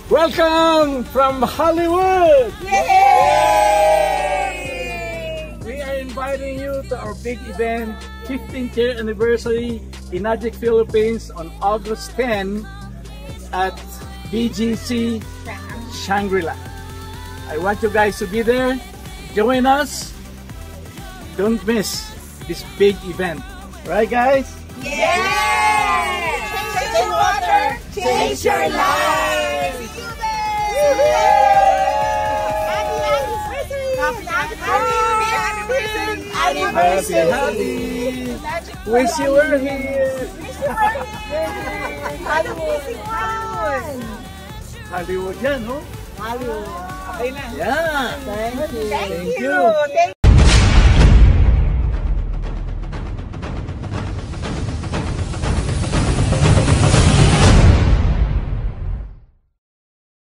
Welcome from Hollywood! Yay! We are inviting you to our big event, 15th year anniversary in Magic Philippines on August 10 at BGC Shangri-La. I want you guys to be there. Join us. Don't miss this big event. Right, guys? Yay! Change water, change your life! Happy! Wish you were here! Hollywood yan, no? Hollywood. Okay na. Yeah! Thank you. Thank you.